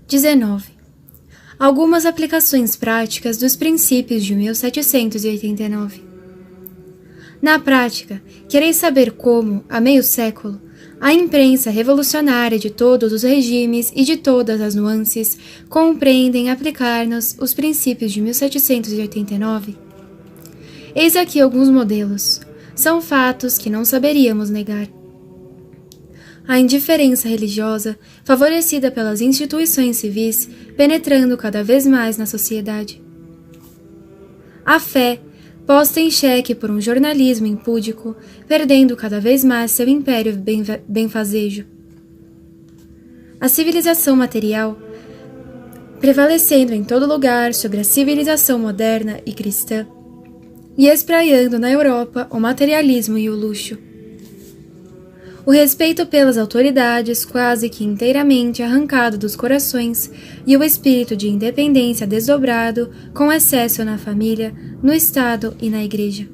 19. Algumas aplicações práticas dos princípios de 1789. Na prática, quereis saber como, há meio século, a imprensa revolucionária de todos os regimes e de todas as nuances compreendem aplicar-nos os princípios de 1789? Eis aqui alguns modelos. São fatos que não saberíamos negar. A indiferença religiosa, favorecida pelas instituições civis, penetrando cada vez mais na sociedade. A fé, posta em xeque por um jornalismo impúdico, perdendo cada vez mais seu império benfazejo. A civilização material, prevalecendo em todo lugar sobre a civilização moderna e cristã, e espraiando na Europa o materialismo e o luxo. O respeito pelas autoridades quase que inteiramente arrancado dos corações e o espírito de independência desdobrado com excesso na família, no Estado e na Igreja.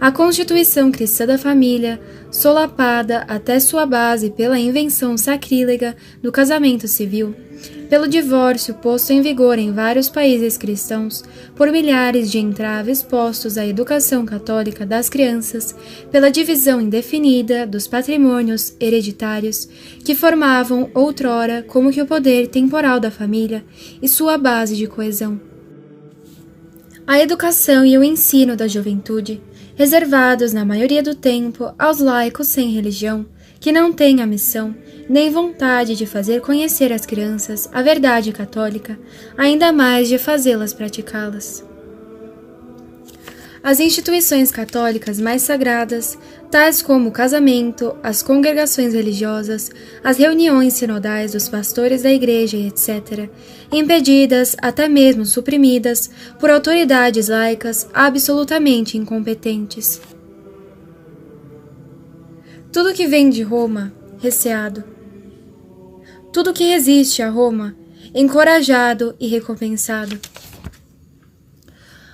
A Constituição Cristã da Família, solapada até sua base pela invenção sacrílega do casamento civil, pelo divórcio posto em vigor em vários países cristãos, por milhares de entraves postos à educação católica das crianças, pela divisão indefinida dos patrimônios hereditários, que formavam outrora como que o poder temporal da família e sua base de coesão. A educação e o ensino da juventude, reservados na maioria do tempo aos laicos sem religião, que não têm a missão nem vontade de fazer conhecer às crianças a verdade católica, ainda mais de fazê-las praticá-las. As instituições católicas mais sagradas, tais como o casamento, as congregações religiosas, as reuniões sinodais dos pastores da igreja, etc., impedidas, até mesmo suprimidas, por autoridades laicas absolutamente incompetentes. Tudo que vem de Roma, receado. Tudo que resiste a Roma, encorajado e recompensado.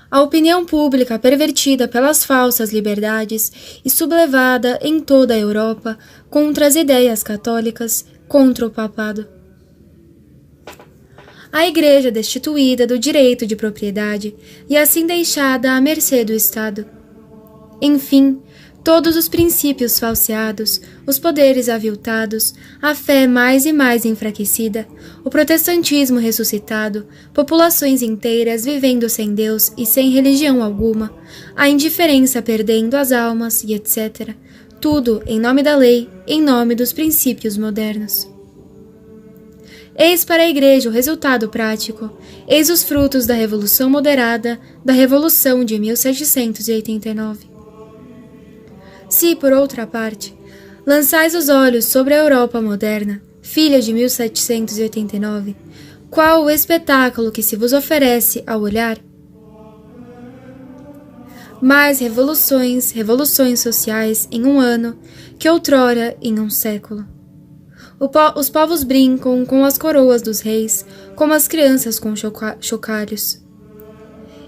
A opinião pública pervertida pelas falsas liberdades e sublevada em toda a Europa contra as ideias católicas, contra o papado. A Igreja destituída do direito de propriedade e assim deixada à mercê do Estado. Enfim, todos os princípios falseados, os poderes aviltados, a fé mais e mais enfraquecida, o protestantismo ressuscitado, populações inteiras vivendo sem Deus e sem religião alguma, a indiferença perdendo as almas e etc. Tudo em nome da lei, em nome dos princípios modernos. Eis para a Igreja o resultado prático, eis os frutos da Revolução Moderada, da Revolução de 1789. Se, por outra parte, lançais os olhos sobre a Europa moderna, filha de 1789, qual o espetáculo que se vos oferece ao olhar? Mais revoluções sociais em um ano, que outrora em um século. Os povos brincam com as coroas dos reis, como as crianças com chocalhos.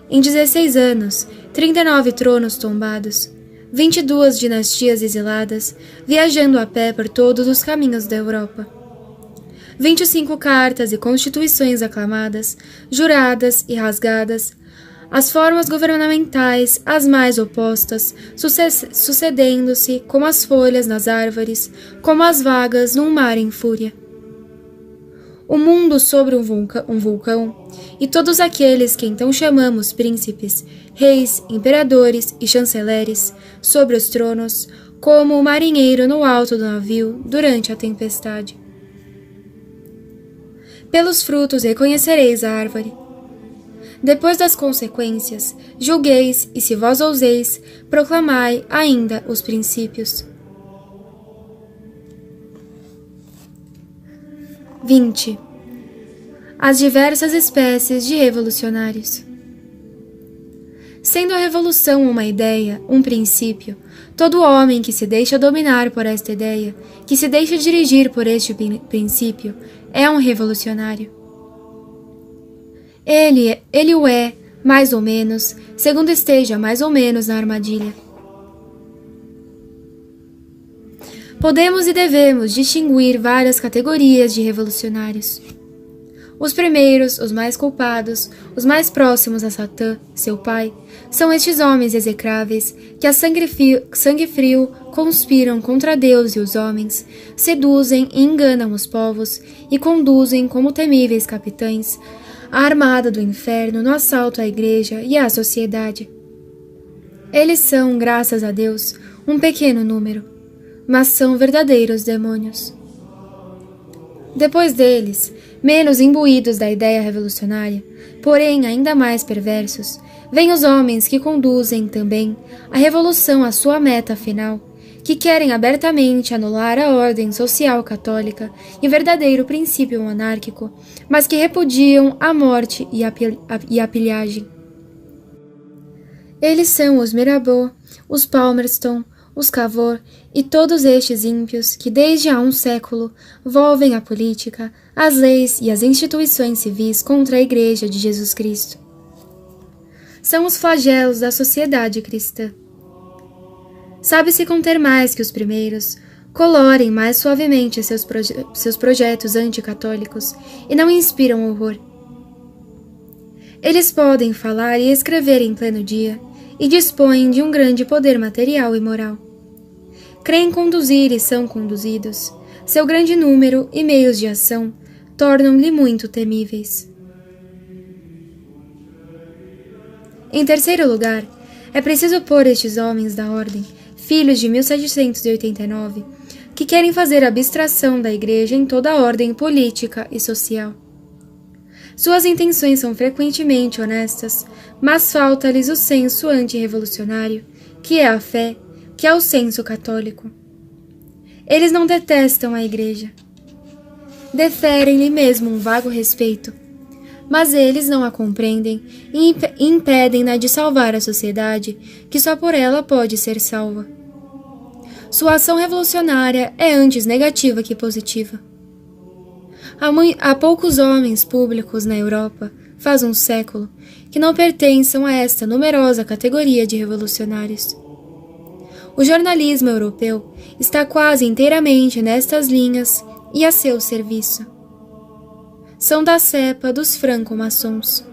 Em 16 anos, 39 tronos tombados, 22 dinastias exiladas, viajando a pé por todos os caminhos da Europa. 25 cartas e constituições aclamadas, juradas e rasgadas, as formas governamentais, as mais opostas, sucedendo-se como as folhas nas árvores, como as vagas num mar em fúria. O mundo sobre um vulcão, e todos aqueles que então chamamos príncipes, reis, imperadores e chanceleres, sobre os tronos, como o marinheiro no alto do navio durante a tempestade. Pelos frutos reconhecereis a árvore. Depois das consequências, julgueis, e se vós ouseis, proclamai ainda os princípios. 20. As diversas espécies de revolucionários. Sendo a revolução uma ideia, um princípio, todo homem que se deixa dominar por esta ideia, que se deixa dirigir por este princípio, é um revolucionário. Ele o é, mais ou menos, segundo esteja mais ou menos na armadilha. Podemos e devemos distinguir várias categorias de revolucionários. Os primeiros, os mais culpados, os mais próximos a Satã, seu pai, são estes homens execráveis que a sangue frio conspiram contra Deus e os homens, seduzem e enganam os povos e conduzem como temíveis capitães a armada do inferno no assalto à igreja e à sociedade. Eles são, graças a Deus, um pequeno número, mas são verdadeiros demônios. Depois deles, menos imbuídos da ideia revolucionária, porém ainda mais perversos, vêm os homens que conduzem também a revolução à sua meta final, que querem abertamente anular a ordem social católica e verdadeiro princípio monárquico, mas que repudiam a morte e a pilhagem. Eles são os Mirabeau, os Palmerston, os Cavour e todos estes ímpios que desde há um século volvem a política, as leis e as instituições civis contra a Igreja de Jesus Cristo. São os flagelos da sociedade cristã. Sabe-se conter mais que os primeiros, colorem mais suavemente seus projetos anticatólicos e não inspiram horror. Eles podem falar e escrever em pleno dia e dispõem de um grande poder material e moral. Creem conduzir e são conduzidos. Seu grande número e meios de ação tornam-lhe muito temíveis. Em terceiro lugar, é preciso pôr estes homens da ordem, filhos de 1789, que querem fazer abstração da Igreja em toda a ordem política e social. Suas intenções são frequentemente honestas, mas falta-lhes o senso antirrevolucionário, que é a fé, que é o senso católico. Eles não detestam a Igreja. Deferem-lhe mesmo um vago respeito, mas eles não a compreendem e impedem-na de salvar a sociedade, que só por ela pode ser salva. Sua ação revolucionária é antes negativa que positiva. Há poucos homens públicos na Europa, faz um século, que não pertençam a esta numerosa categoria de revolucionários. O jornalismo europeu está quase inteiramente nestas linhas e a seu serviço. São da cepa dos franco-maçons.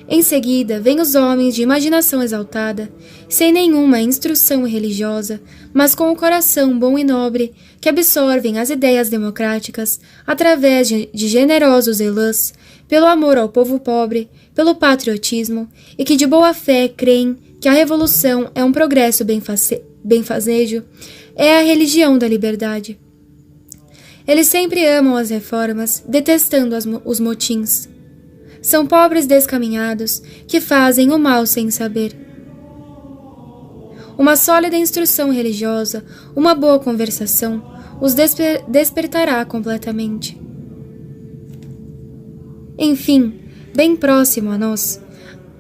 Em seguida, vêm os homens de imaginação exaltada, sem nenhuma instrução religiosa, mas com o coração bom e nobre, que absorvem as ideias democráticas através de generosos elãs, pelo amor ao povo pobre, pelo patriotismo, e que de boa fé creem que a revolução é um progresso benfazejo, é a religião da liberdade. Eles sempre amam as reformas, detestando os motins. São pobres descaminhados que fazem o mal sem saber. Uma sólida instrução religiosa, uma boa conversação, os despertará completamente. Enfim, bem próximo a nós,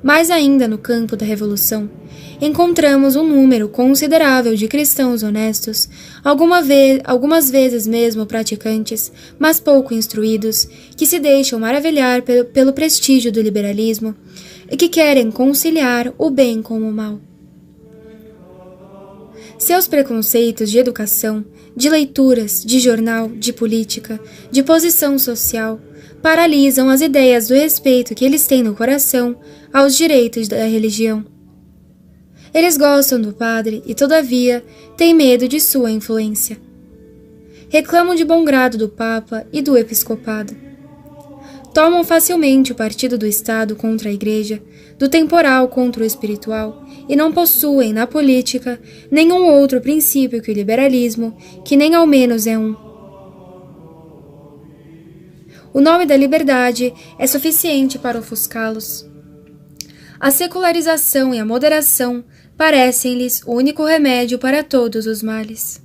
mais ainda no campo da revolução, encontramos um número considerável de cristãos honestos, algumas vezes mesmo praticantes, mas pouco instruídos, que se deixam maravilhar pelo prestígio do liberalismo e que querem conciliar o bem com o mal. Seus preconceitos de educação, de leituras, de jornal, de política, de posição social, paralisam as ideias do respeito que eles têm no coração aos direitos da religião. Eles gostam do padre e, todavia, têm medo de sua influência. Reclamam de bom grado do Papa e do Episcopado. Tomam facilmente o partido do Estado contra a Igreja, do temporal contra o espiritual, e não possuem, na política, nenhum outro princípio que o liberalismo, que nem ao menos é um. O nome da liberdade é suficiente para ofuscá-los. A secularização e a moderação parecem-lhes o único remédio para todos os males.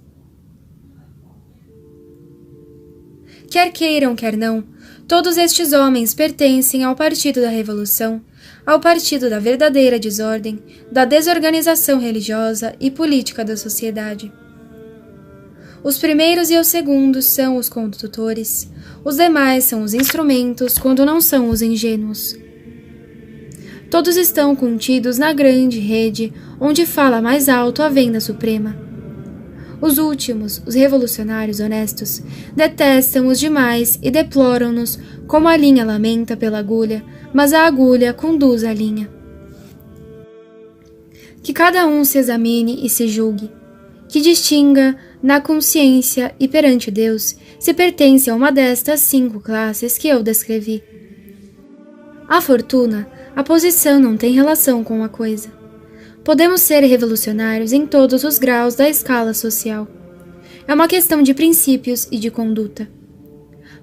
Quer queiram, quer não, todos estes homens pertencem ao partido da revolução, ao partido da verdadeira desordem, da desorganização religiosa e política da sociedade. Os primeiros e os segundos são os condutores, os demais são os instrumentos quando não são os ingênuos. Todos estão contidos na grande rede onde fala mais alto a venda suprema. Os últimos, os revolucionários honestos, detestam os demais e deploram-nos como a linha lamenta pela agulha, mas a agulha conduz a linha. Que cada um se examine e se julgue, que distinga na consciência e perante Deus se pertence a uma destas 5 classes que eu descrevi. A fortuna, a posição não tem relação com a coisa. Podemos ser revolucionários em todos os graus da escala social. É uma questão de princípios e de conduta.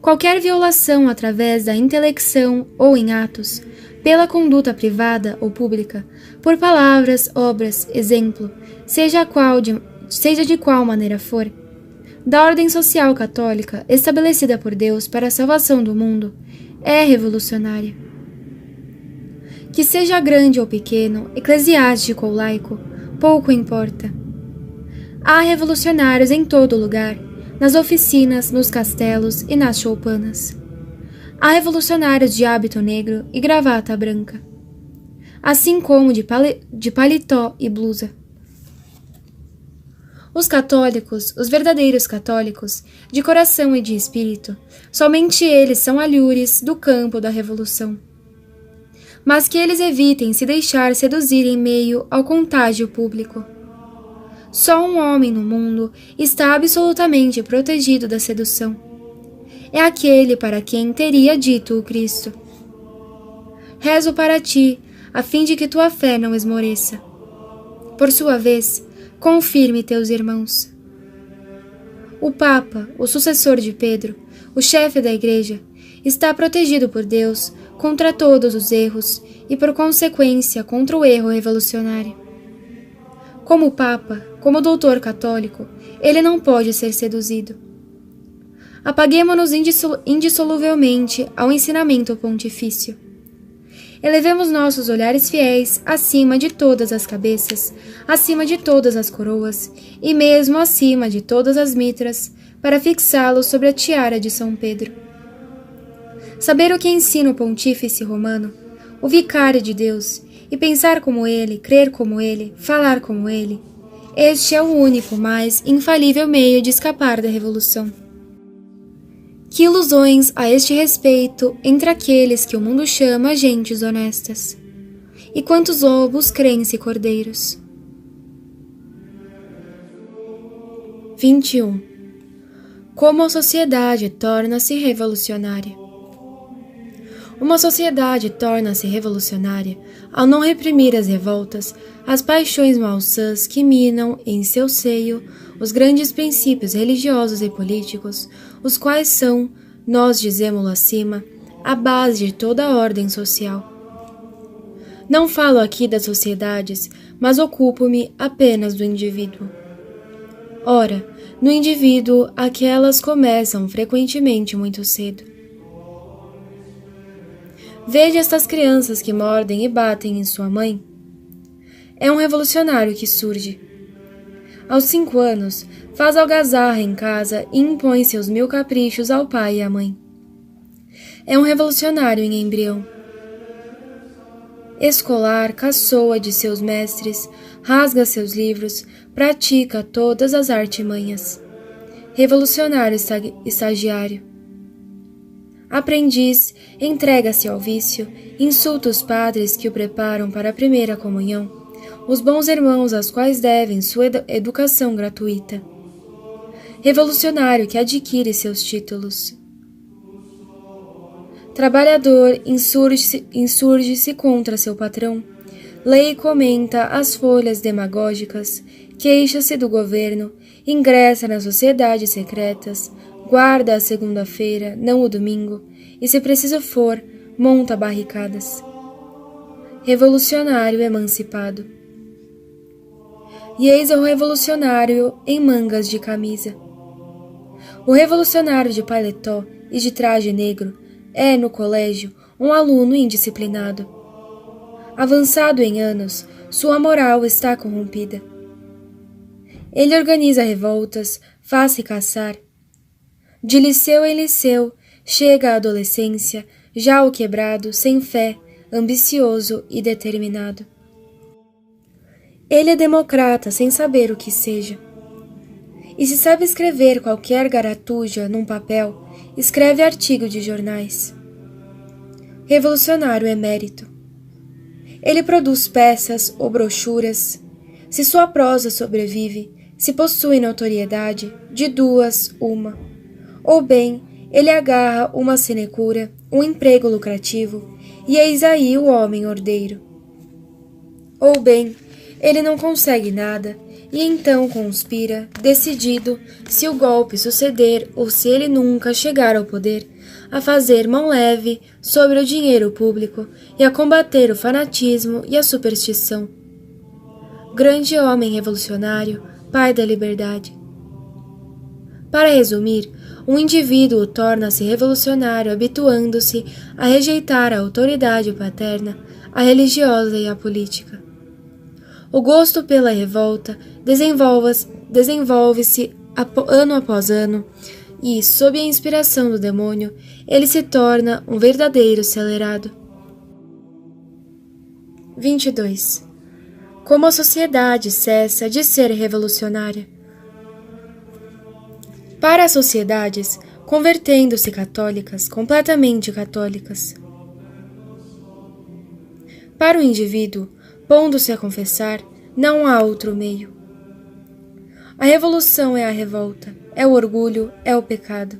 Qualquer violação através da intelecção ou em atos, pela conduta privada ou pública, por palavras, obras, exemplo, seja de qual maneira for, da ordem social católica estabelecida por Deus para a salvação do mundo, é revolucionária. Que seja grande ou pequeno, eclesiástico ou laico, pouco importa. Há revolucionários em todo lugar, nas oficinas, nos castelos e nas choupanas. Há revolucionários de hábito negro e gravata branca, assim como de paletó e blusa. Os católicos, os verdadeiros católicos, de coração e de espírito, somente eles são alhures do campo da revolução. Mas que eles evitem se deixar seduzir em meio ao contágio público. Só um homem no mundo está absolutamente protegido da sedução. É aquele para quem teria dito o Cristo: rezo para ti, a fim de que tua fé não esmoreça. Por sua vez, confirme teus irmãos. O Papa, o sucessor de Pedro, o chefe da Igreja, está protegido por Deus contra todos os erros e, por consequência, contra o erro revolucionário. Como Papa, como doutor católico, ele não pode ser seduzido. Apaguemo-nos indissoluvelmente ao ensinamento pontifício. Elevemos nossos olhares fiéis acima de todas as cabeças, acima de todas as coroas e mesmo acima de todas as mitras, para fixá-los sobre a tiara de São Pedro. Saber o que ensina o pontífice romano, o vicário de Deus, e pensar como ele, crer como ele, falar como ele, este é o único, mais infalível meio de escapar da revolução. Que ilusões a este respeito entre aqueles que o mundo chama gentes honestas. E quantos lobos creem-se cordeiros. 21. Como a sociedade torna-se revolucionária. Uma sociedade torna-se revolucionária ao não reprimir as revoltas, as paixões malsãs que minam em seu seio os grandes princípios religiosos e políticos, os quais são, nós dizemo-lo acima, a base de toda a ordem social. Não falo aqui das sociedades, mas ocupo-me apenas do indivíduo. Ora, no indivíduo, aquelas começam frequentemente muito cedo. Veja estas crianças que mordem e batem em sua mãe. É um revolucionário que surge. Aos 5 anos, faz algazarra em casa e impõe seus 1000 caprichos ao pai e à mãe. É um revolucionário em embrião. Escolar, caçoa de seus mestres, rasga seus livros, pratica todas as artimanhas. Revolucionário estagiário. Aprendiz, entrega-se ao vício, insulta os padres que o preparam para a primeira comunhão, os bons irmãos aos quais devem sua educação gratuita. Revolucionário que adquire seus títulos. Trabalhador, insurge-se contra seu patrão, lê e comenta as folhas demagógicas, queixa-se do governo, ingressa nas sociedades secretas, guarda a segunda-feira, não o domingo, e se preciso for, monta barricadas. Revolucionário emancipado. E eis o revolucionário em mangas de camisa. O revolucionário de paletó e de traje negro é, no colégio, um aluno indisciplinado. Avançado em anos, sua moral está corrompida. Ele organiza revoltas, faz-se caçar. De liceu em liceu, chega à adolescência, já o quebrado, sem fé, ambicioso e determinado. Ele é democrata sem saber o que seja. E se sabe escrever qualquer garatuja num papel, escreve artigo de jornais. Revolucionário emérito. Ele produz peças ou brochuras. Se sua prosa sobrevive, se possui notoriedade, de duas, uma. Ou bem, ele agarra uma sinecura, um emprego lucrativo, e eis aí o homem ordeiro. Ou bem, ele não consegue nada, e então conspira, decidido, se o golpe suceder ou se ele nunca chegar ao poder, a fazer mão leve sobre o dinheiro público e a combater o fanatismo e a superstição. Grande homem revolucionário, pai da liberdade. Para resumir, um indivíduo torna-se revolucionário habituando-se a rejeitar a autoridade paterna, a religiosa e a política. O gosto pela revolta desenvolve-se ano após ano e, sob a inspiração do demônio, ele se torna um verdadeiro acelerado. 22. Como a sociedade cessa de ser revolucionária. Para as sociedades, convertendo-se católicas, completamente católicas. Para o indivíduo, pondo-se a confessar, não há outro meio. A revolução é a revolta, é o orgulho, é o pecado.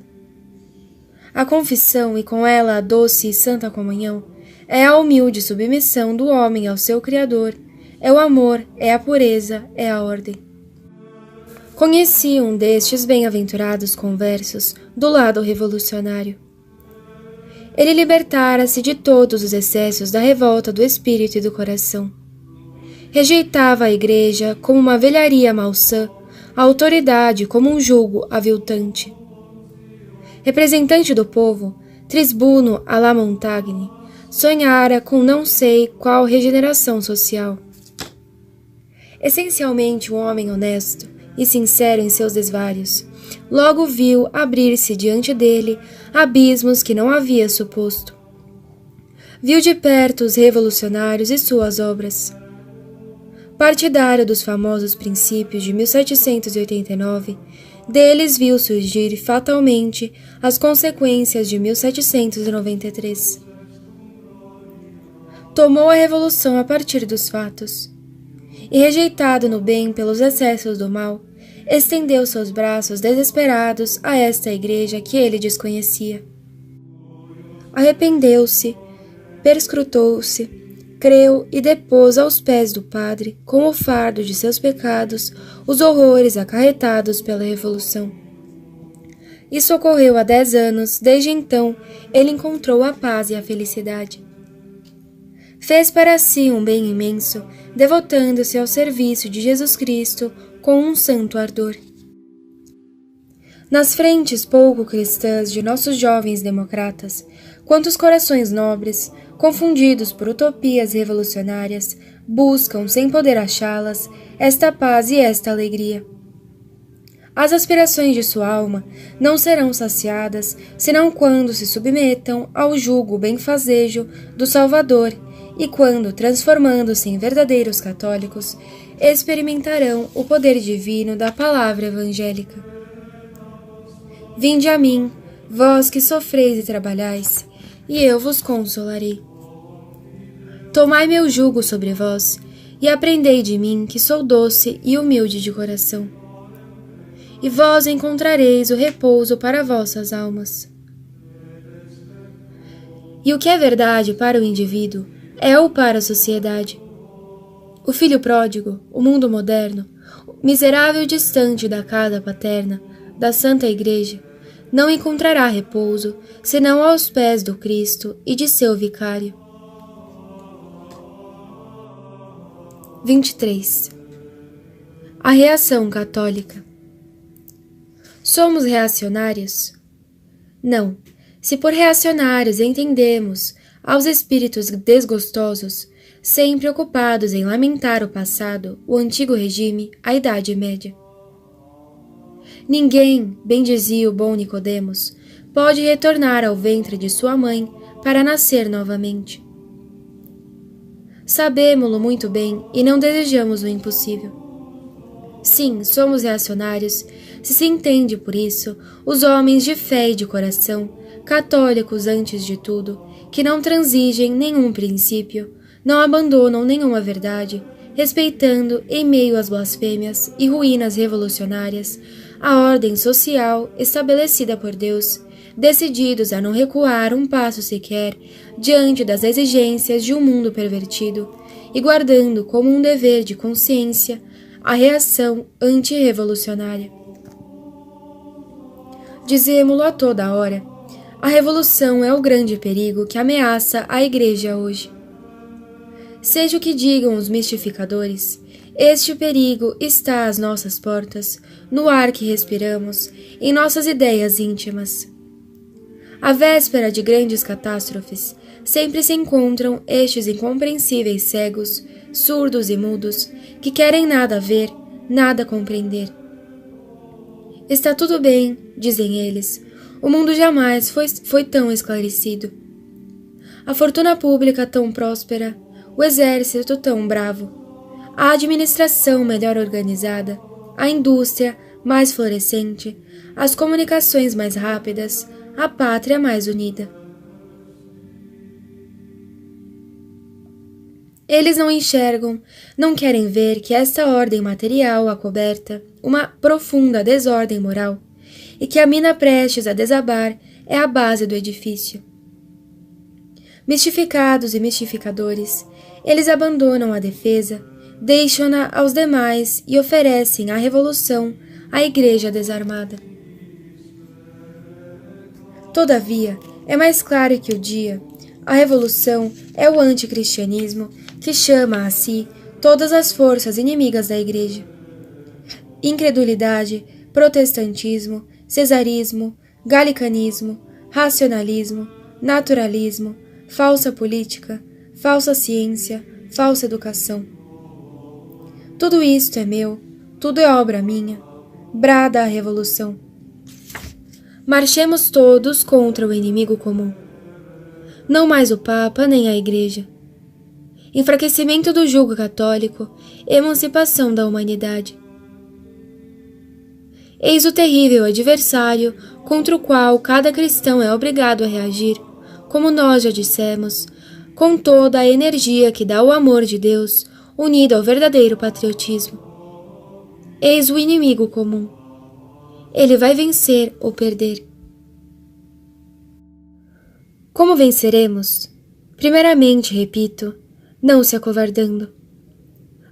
A confissão e com ela a doce e santa comunhão é a humilde submissão do homem ao seu Criador, é o amor, é a pureza, é a ordem. Conheci um destes bem-aventurados conversos do lado revolucionário. Ele libertara-se de todos os excessos da revolta do espírito e do coração. Rejeitava a igreja como uma velharia malsã, a autoridade como um jugo aviltante. Representante do povo, tribuno à la Montagne, sonhara com não sei qual regeneração social. Essencialmente um homem honesto e sincero em seus desvários, logo viu abrir-se diante dele abismos que não havia suposto. Viu de perto os revolucionários e suas obras. Partidário dos famosos princípios de 1789, deles viu surgir fatalmente as consequências de 1793. Tomou a revolução a partir dos fatos, e rejeitado no bem pelos excessos do mal, estendeu seus braços desesperados a esta igreja que ele desconhecia. Arrependeu-se, perscrutou-se, creu e depôs aos pés do padre, com o fardo de seus pecados, os horrores acarretados pela Revolução. Isso ocorreu há 10 anos, desde então ele encontrou a paz e a felicidade. Fez para si um bem imenso, devotando-se ao serviço de Jesus Cristo com um santo ardor. Nas frentes pouco cristãs de nossos jovens democratas, quantos corações nobres, confundidos por utopias revolucionárias, buscam, sem poder achá-las, esta paz e esta alegria. As aspirações de sua alma não serão saciadas, senão quando se submetam ao jugo benfazejo do Salvador e quando, transformando-se em verdadeiros católicos, experimentarão o poder divino da palavra evangélica. Vinde a mim, vós que sofreis e trabalhais, e eu vos consolarei. Tomai meu jugo sobre vós, e aprendei de mim, que sou doce e humilde de coração. E vós encontrareis o repouso para vossas almas. E o que é verdade para o indivíduo, é-o para a sociedade. O filho pródigo, o mundo moderno, o miserável distante da casa paterna, da Santa Igreja, não encontrará repouso, senão aos pés do Cristo e de seu vicário. 23. A reação católica. Somos reacionários? Não. Se por reacionários entendemos aos espíritos desgostosos, sempre ocupados em lamentar o passado, o antigo regime, a Idade Média. Ninguém, bem dizia o bom Nicodemos, pode retornar ao ventre de sua mãe para nascer novamente. Sabemo-lo muito bem e não desejamos o impossível. Sim, somos reacionários, Se se entende por isso, os homens de fé e de coração, católicos antes de tudo, que não transigem nenhum princípio, não abandonam nenhuma verdade, respeitando, em meio às blasfêmias e ruínas revolucionárias, a ordem social estabelecida por Deus, decididos a não recuar um passo sequer diante das exigências de um mundo pervertido e guardando como um dever de consciência a reação antirrevolucionária. Dizemo-lo a toda hora. A revolução é o grande perigo que ameaça a Igreja hoje. Seja o que digam os mistificadores, este perigo está às nossas portas, no ar que respiramos, em nossas ideias íntimas. À véspera de grandes catástrofes, sempre se encontram estes incompreensíveis cegos, surdos e mudos, que querem nada ver, nada compreender. Está tudo bem, dizem eles, o mundo jamais foi tão esclarecido. A fortuna pública tão próspera, o exército tão bravo, a administração melhor organizada, a indústria mais florescente, as comunicações mais rápidas, a pátria mais unida. Eles não enxergam, não querem ver que esta ordem material acoberta uma profunda desordem moral e que a mina prestes a desabar é a base do edifício. Mistificados e mistificadores, eles abandonam a defesa, deixam-na aos demais e oferecem à revolução à Igreja desarmada. Todavia, é mais claro que o dia. A revolução é o anticristianismo que chama a si todas as forças inimigas da Igreja. Incredulidade, protestantismo, cesarismo, galicanismo, racionalismo, naturalismo, falsa política, falsa ciência, falsa educação. Tudo isto é meu, tudo é obra minha. Brada a revolução. Marchemos todos contra o inimigo comum. Não mais o Papa nem a Igreja. Enfraquecimento do jugo católico, emancipação da humanidade. Eis o terrível adversário contra o qual cada cristão é obrigado a reagir, como nós já dissemos, com toda a energia que dá o amor de Deus, unido ao verdadeiro patriotismo. Eis o inimigo comum. Ele vai vencer ou perder. Como venceremos? Primeiramente, repito, não se acovardando.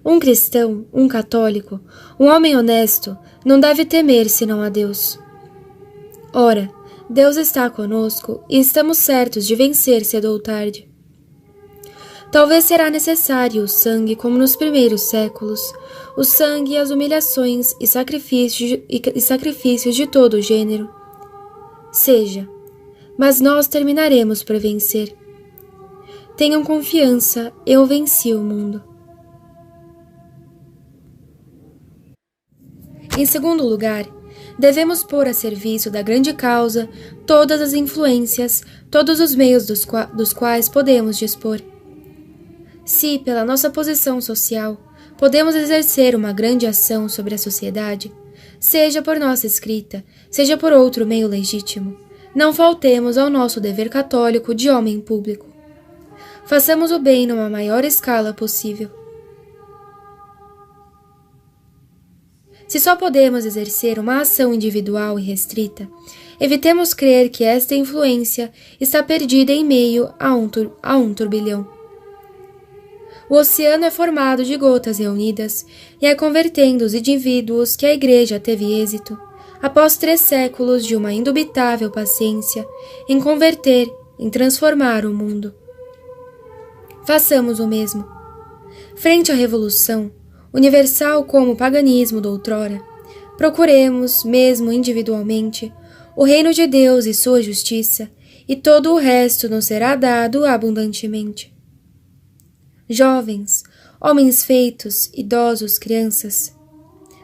Um cristão, um católico, um homem honesto, não deve temer senão a Deus. Ora, Deus está conosco e estamos certos de vencer cedo ou tarde. Talvez será necessário o sangue como nos primeiros séculos, o sangue e as humilhações e sacrifícios de todo o gênero. Seja, mas nós terminaremos por vencer. Tenham confiança, eu venci o mundo. Em segundo lugar, devemos pôr a serviço da grande causa todas as influências, todos os meios dos quais podemos dispor. Se, pela nossa posição social, podemos exercer uma grande ação sobre a sociedade, seja por nossa escrita, seja por outro meio legítimo, não faltemos ao nosso dever católico de homem público. Façamos o bem numa maior escala possível. Se só podemos exercer uma ação individual e restrita, evitemos crer que esta influência está perdida em meio a um turbilhão. O oceano é formado de gotas reunidas e é convertendo os indivíduos que a Igreja teve êxito, após 3 séculos de uma indubitável paciência, em converter, em transformar o mundo. Façamos o mesmo. Frente à revolução, universal como o paganismo doutrora, procuremos, mesmo individualmente, o reino de Deus e sua justiça, e todo o resto nos será dado abundantemente. Jovens, homens feitos, idosos, crianças,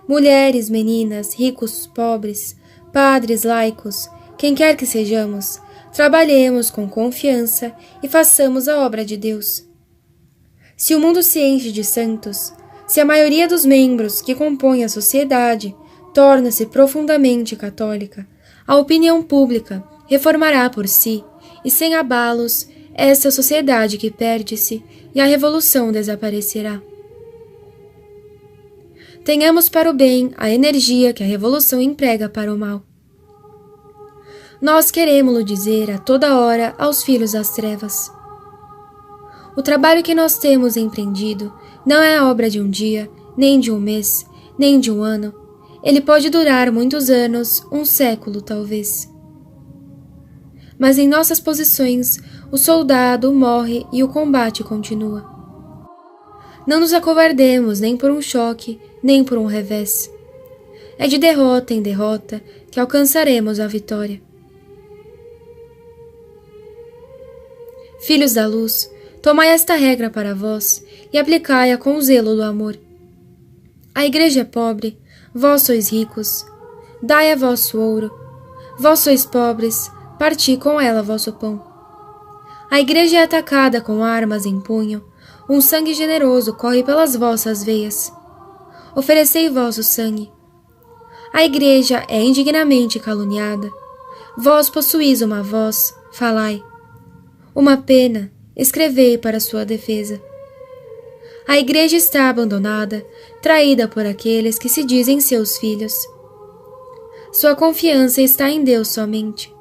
mulheres, meninas, ricos, pobres, padres, laicos, quem quer que sejamos, trabalhemos com confiança e façamos a obra de Deus. Se o mundo se enche de santos, se a maioria dos membros que compõem a sociedade torna-se profundamente católica, a opinião pública reformará por si, e sem abalos, esta sociedade que perde-se e a revolução desaparecerá. Tenhamos para o bem a energia que a revolução emprega para o mal. Nós queremos-lo dizer a toda hora aos filhos das trevas. O trabalho que nós temos empreendido não é obra de um dia, nem de um mês, nem de um ano. Ele pode durar muitos anos, um século talvez. Mas em nossas posições, o soldado morre e o combate continua. Não nos acovardemos nem por um choque, nem por um revés. É de derrota em derrota que alcançaremos a vitória. Filhos da luz, tomai esta regra para vós e aplicai-a com o zelo do amor. A igreja é pobre, vós sois ricos. Dai a vosso ouro. Vós sois pobres, parti com ela vosso pão. A igreja é atacada com armas em punho, um sangue generoso corre pelas vossas veias. Oferecei vosso sangue. A igreja é indignamente caluniada. Vós possuís uma voz, falai. Uma pena, escrevei para sua defesa. A igreja está abandonada, traída por aqueles que se dizem seus filhos. Sua confiança está em Deus somente.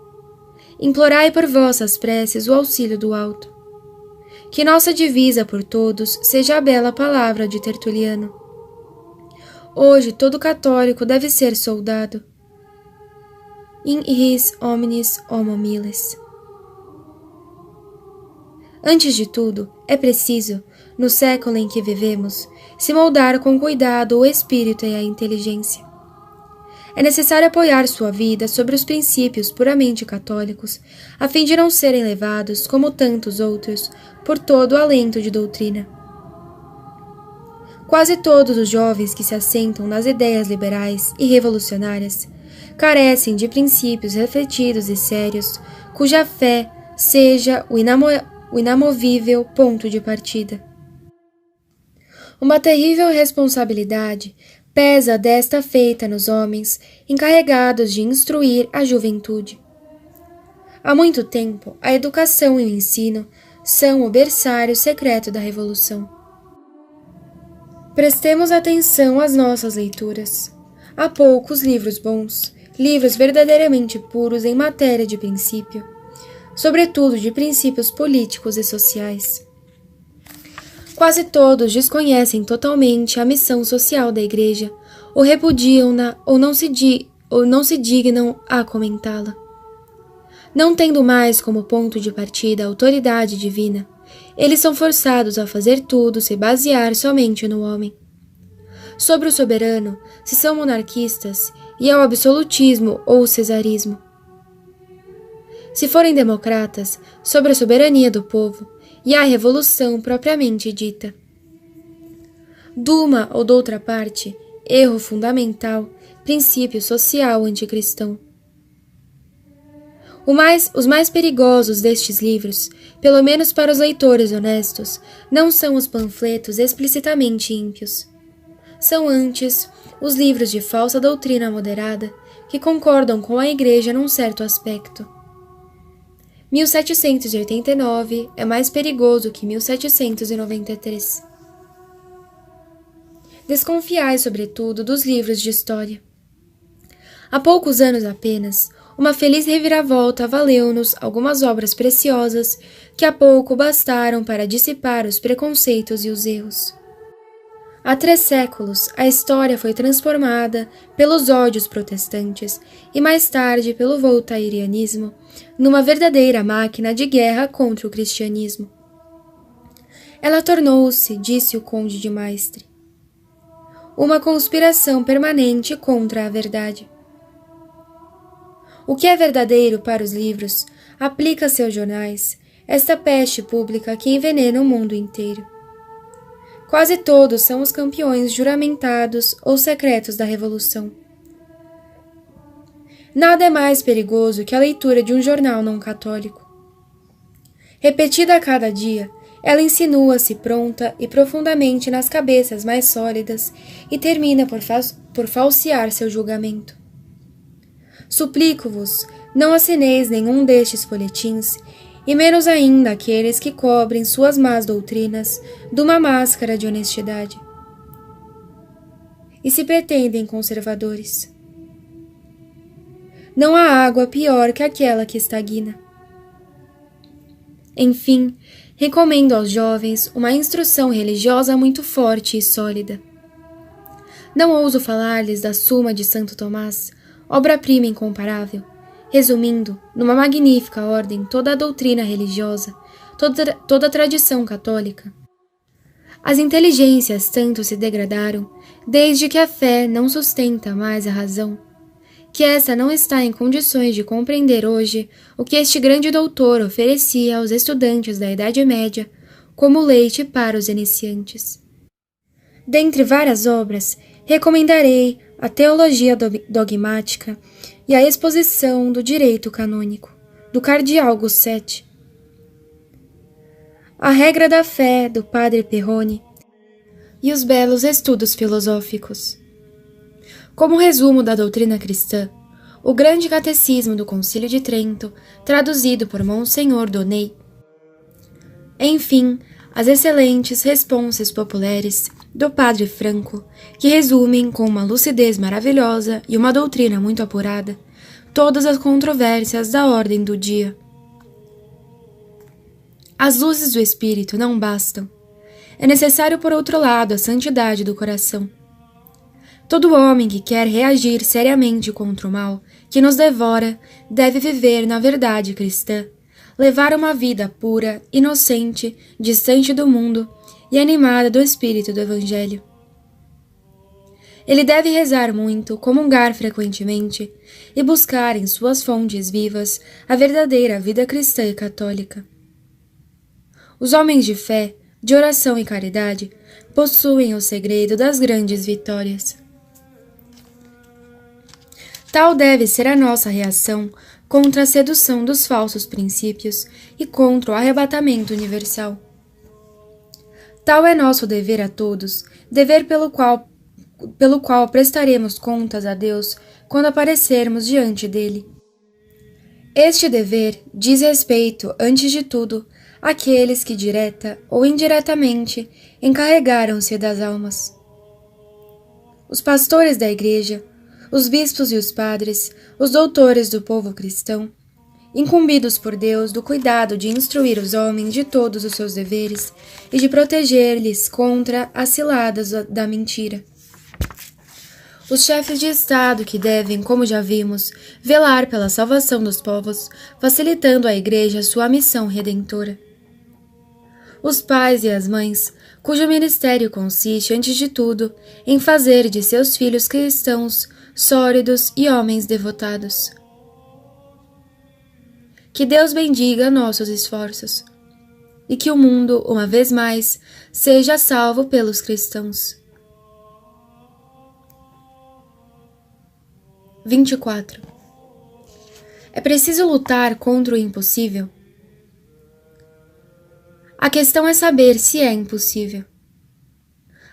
Implorai por vossas preces o auxílio do alto. Que nossa divisa por todos seja a bela palavra de Tertuliano. Hoje todo católico deve ser soldado. In ris omnis homo miles. Antes de tudo, é preciso, no século em que vivemos, se moldar com cuidado o espírito e a inteligência. É necessário apoiar sua vida sobre os princípios puramente católicos, a fim de não serem levados, como tantos outros, por todo o alento de doutrina. Quase todos os jovens que se assentam nas ideias liberais e revolucionárias carecem de princípios refletidos e sérios, cuja fé seja o inamovível ponto de partida. Uma terrível responsabilidade pesa desta feita nos homens encarregados de instruir a juventude. Há muito tempo, a educação e o ensino são o berçário secreto da revolução. Prestemos atenção às nossas leituras. Há poucos livros bons, livros verdadeiramente puros em matéria de princípio, sobretudo de princípios políticos e sociais. Quase todos desconhecem totalmente a missão social da Igreja, ou repudiam-na, ou não se dignam a comentá-la. Não tendo mais como ponto de partida a autoridade divina, eles são forçados a fazer tudo se basear somente no homem. Sobre o soberano, se são monarquistas, e ao absolutismo ou cesarismo. Se forem democratas, sobre a soberania do povo, e a revolução propriamente dita. Duma ou doutra parte, erro fundamental, princípio social anticristão. Os mais perigosos destes livros, pelo menos para os leitores honestos, não são os panfletos explicitamente ímpios. São antes os livros de falsa doutrina moderada, que concordam com a Igreja num certo aspecto. 1789 é mais perigoso que 1793. Desconfiai, sobretudo, dos livros de história. Há poucos anos apenas, uma feliz reviravolta valeu-nos algumas obras preciosas que há pouco bastaram para dissipar os preconceitos e os erros. Há 3 séculos, a história foi transformada pelos ódios protestantes e mais tarde pelo voltairianismo numa verdadeira máquina de guerra contra o cristianismo. Ela tornou-se, disse o conde de Maistre, uma conspiração permanente contra a verdade. O que é verdadeiro para os livros aplica-se aos jornais, esta peste pública que envenena o mundo inteiro. Quase todos são os campeões juramentados ou secretos da Revolução. Nada é mais perigoso que a leitura de um jornal não católico. Repetida a cada dia, Ela insinua-se pronta e profundamente nas cabeças mais sólidas e termina por falsear seu julgamento. Suplico-vos, não assineis nenhum destes folhetins, e menos ainda aqueles que cobrem suas más doutrinas de uma máscara de honestidade. E se pretendem conservadores. Não há água pior que aquela que estagna. Enfim, recomendo aos jovens uma instrução religiosa muito forte e sólida. Não ouso falar-lhes da Suma de Santo Tomás, obra-prima incomparável, resumindo, numa magnífica ordem, toda a doutrina religiosa, toda a tradição católica. As inteligências tanto se degradaram, desde que a fé não sustenta mais a razão, que essa não está em condições de compreender hoje o que este grande doutor oferecia aos estudantes da Idade Média como leite para os iniciantes. Dentre várias obras, recomendarei a Teologia Dogmática e a Exposição do Direito Canônico, do Cardeal Gussetti, a Regra da Fé, do Padre Perrone, e os belos estudos filosóficos. Como resumo da doutrina cristã, o grande catecismo do Concílio de Trento, traduzido por Monsenhor Donnet. Enfim, as excelentes responses populares do Padre Franco, que resumem com uma lucidez maravilhosa e uma doutrina muito apurada todas as controvérsias da ordem do dia. As luzes do Espírito não bastam. É necessário, por outro lado, a santidade do coração. Todo homem que quer reagir seriamente contra o mal que nos devora deve viver na verdade cristã, levar uma vida pura, inocente, distante do mundo e animada do espírito do Evangelho. Ele deve rezar muito, comungar frequentemente e buscar em suas fontes vivas a verdadeira vida cristã e católica. Os homens de fé, de oração e caridade possuem o segredo das grandes vitórias. Tal deve ser a nossa reação contra a sedução dos falsos princípios e contra o arrebatamento universal. Tal é nosso dever a todos, dever pelo qual prestaremos contas a Deus quando aparecermos diante dele. Este dever diz respeito, antes de tudo, àqueles que direta ou indiretamente encarregaram-se das almas. Os pastores da Igreja, os bispos e os padres, os doutores do povo cristão, incumbidos por Deus do cuidado de instruir os homens de todos os seus deveres e de proteger-lhes contra as ciladas da mentira. Os chefes de Estado que devem, como já vimos, velar pela salvação dos povos, facilitando à Igreja sua missão redentora. Os pais e as mães, cujo ministério consiste, antes de tudo, em fazer de seus filhos cristãos sólidos e homens devotados. Que Deus bendiga nossos esforços, e que o mundo, uma vez mais, seja salvo pelos cristãos. 24. É preciso lutar contra o impossível? A questão é saber se é impossível.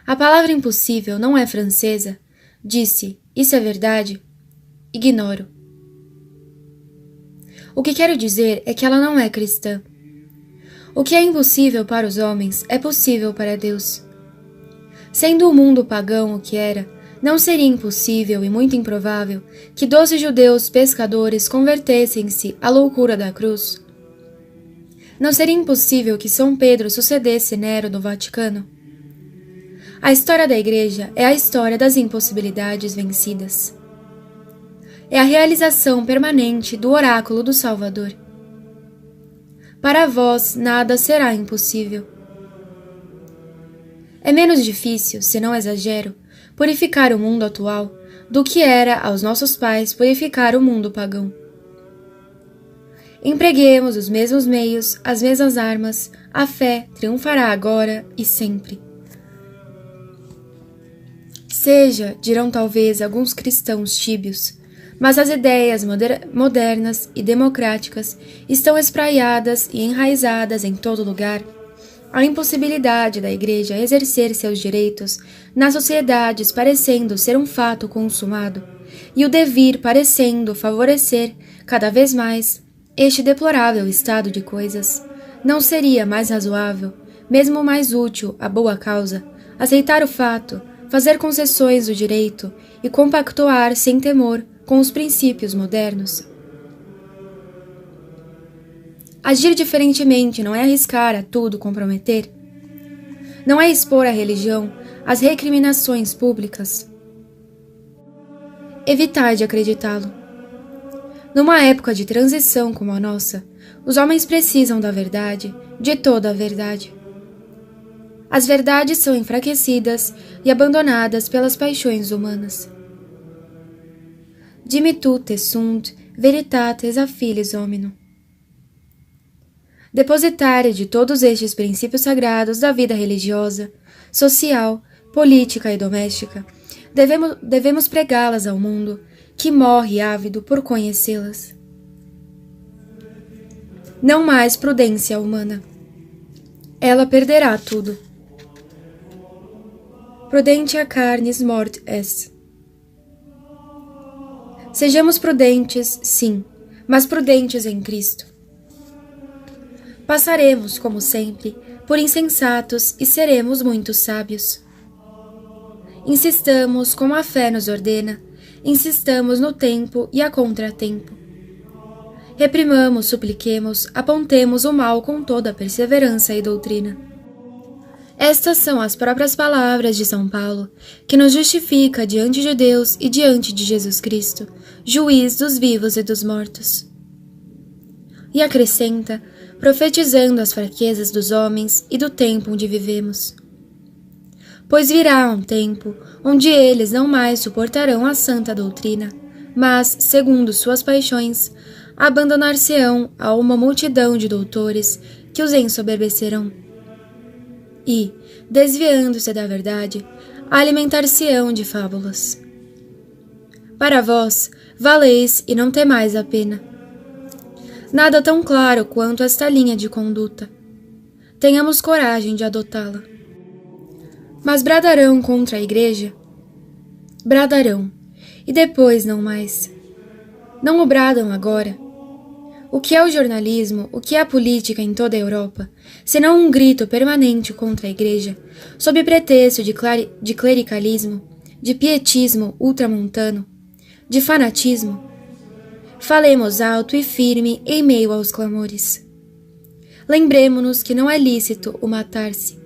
A palavra impossível não é francesa. Disse, isso é verdade? Ignoro. O que quero dizer é que ela não é cristã. O que é impossível para os homens é possível para Deus. Sendo o mundo pagão o que era, não seria impossível e muito improvável que 12 judeus pescadores convertessem-se à loucura da cruz. Não seria impossível que São Pedro sucedesse Nero no Vaticano. A história da Igreja é a história das impossibilidades vencidas. É a realização permanente do oráculo do Salvador. Para vós nada será impossível. É menos difícil, se não exagero, purificar o mundo atual do que era aos nossos pais purificar o mundo pagão. Empreguemos os mesmos meios, as mesmas armas, a fé triunfará agora e sempre. Seja, dirão talvez alguns cristãos tíbios, mas as ideias modernas e democráticas estão espraiadas e enraizadas em todo lugar, A impossibilidade da Igreja exercer seus direitos nas sociedades parecendo ser um fato consumado, e o devir parecendo favorecer, cada vez mais, este deplorável estado de coisas, não seria mais razoável, mesmo mais útil à boa causa, aceitar o fato, fazer concessões do direito e compactuar sem temor com os princípios modernos? Agir diferentemente não é arriscar a tudo comprometer? Não é expor a religião às recriminações públicas? Evitar de acreditá-lo. Numa época de transição como a nossa, os homens precisam da verdade, de toda a verdade. As verdades são enfraquecidas e abandonadas pelas paixões humanas. Dimitute sunt veritates a filis hominum. Depositária de todos estes princípios sagrados da vida religiosa, social, política e doméstica, devemos pregá-las ao mundo, que morre ávido por conhecê-las. Não mais prudência humana. Ela perderá tudo. Prudentia carnis mort est. Sejamos prudentes, sim, mas prudentes em Cristo. Passaremos, como sempre, por insensatos e seremos muito sábios. Insistamos como a fé nos ordena, insistamos no tempo e a contratempo. Reprimamos, supliquemos, apontemos o mal com toda a perseverança e doutrina. Estas são as próprias palavras de São Paulo, que nos justifica diante de Deus e diante de Jesus Cristo, juiz dos vivos e dos mortos. E acrescenta, profetizando as fraquezas dos homens e do tempo onde vivemos. Pois virá um tempo onde eles não mais suportarão a santa doutrina, mas, segundo suas paixões, abandonar-se-ão a uma multidão de doutores que os ensoberbecerão. E, desviando-se da verdade, alimentar-se-ão de fábulas. Para vós, valeis e não temais a pena. Nada tão claro quanto esta linha de conduta. Tenhamos coragem de adotá-la. Mas bradarão contra a Igreja? Bradarão, e depois não mais. Não o bradam agora. O que é o jornalismo, o que é a política em toda a Europa, senão um grito permanente contra a Igreja, sob pretexto de clericalismo, de pietismo ultramontano, de fanatismo? Falemos alto e firme em meio aos clamores. Lembremo-nos que não é lícito o matar-se.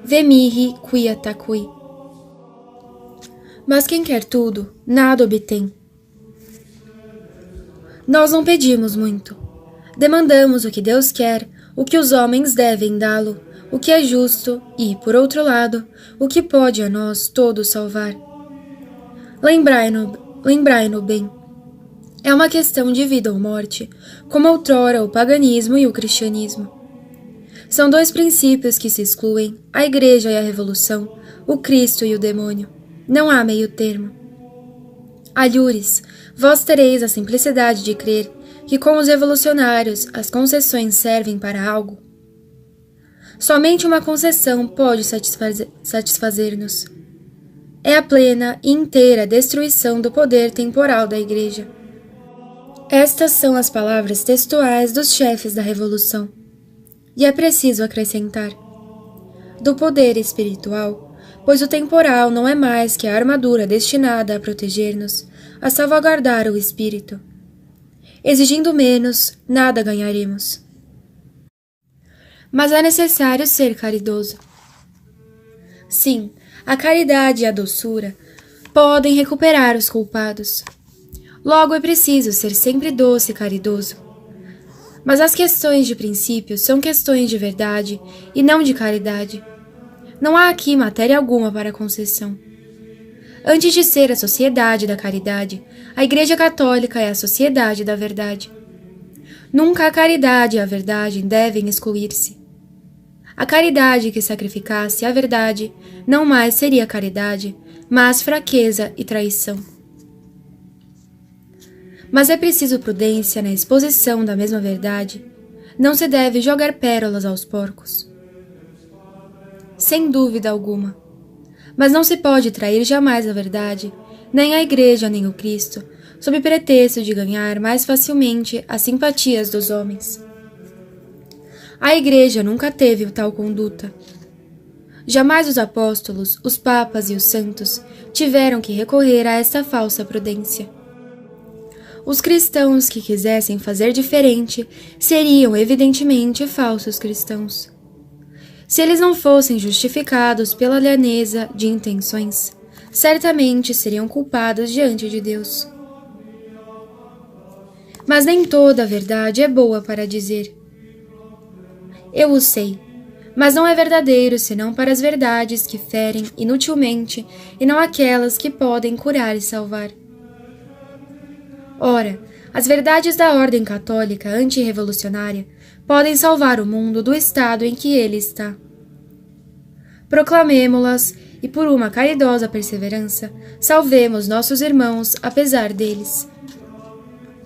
Vemihi qui attacui. Mas quem quer tudo, nada obtém. Nós não pedimos muito. Demandamos o que Deus quer, o que os homens devem dá-lo, o que é justo e, por outro lado, o que pode a nós todos salvar. Lembrai-no bem. É uma questão de vida ou morte, como outrora o paganismo e o cristianismo. São dois princípios que se excluem, a Igreja e a Revolução, o Cristo e o demônio. Não há meio termo. Alhures, vós tereis a simplicidade de crer que com os revolucionários as concessões servem para algo. Somente uma concessão pode satisfazer-nos. É a plena e inteira destruição do poder temporal da Igreja. Estas são as palavras textuais dos chefes da Revolução. E é preciso acrescentar: do poder espiritual, pois o temporal não é mais que a armadura destinada a proteger-nos, a salvaguardar o espírito. Exigindo menos, nada ganharemos. Mas é necessário ser caridoso. Sim, a caridade e a doçura podem recuperar os culpados. Logo é preciso ser sempre doce e caridoso. Mas as questões de princípio são questões de verdade e não de caridade. Não há aqui matéria alguma para concessão. Antes de ser a sociedade da caridade, a Igreja Católica é a sociedade da verdade. Nunca a caridade e a verdade devem excluir-se. A caridade que sacrificasse a verdade não mais seria caridade, mas fraqueza e traição. Mas é preciso prudência na exposição da mesma verdade, Não se deve jogar pérolas aos porcos. Sem dúvida alguma. Mas não se pode trair jamais a verdade, nem a Igreja nem o Cristo, sob pretexto de ganhar mais facilmente as simpatias dos homens. A Igreja nunca teve tal conduta. Jamais os apóstolos, os papas e os santos tiveram que recorrer a esta falsa prudência. Os cristãos que quisessem fazer diferente seriam evidentemente falsos cristãos. Se eles não fossem justificados pela lhaneza de intenções, certamente seriam culpados diante de Deus. Mas nem toda a verdade é boa para dizer. Eu o sei, mas não é verdadeiro senão para as verdades que ferem inutilmente e não aquelas que podem curar e salvar. Ora, as verdades da ordem católica antirrevolucionária podem salvar o mundo do estado em que ele está. Proclamemo-las e, por uma caridosa perseverança, salvemos nossos irmãos apesar deles.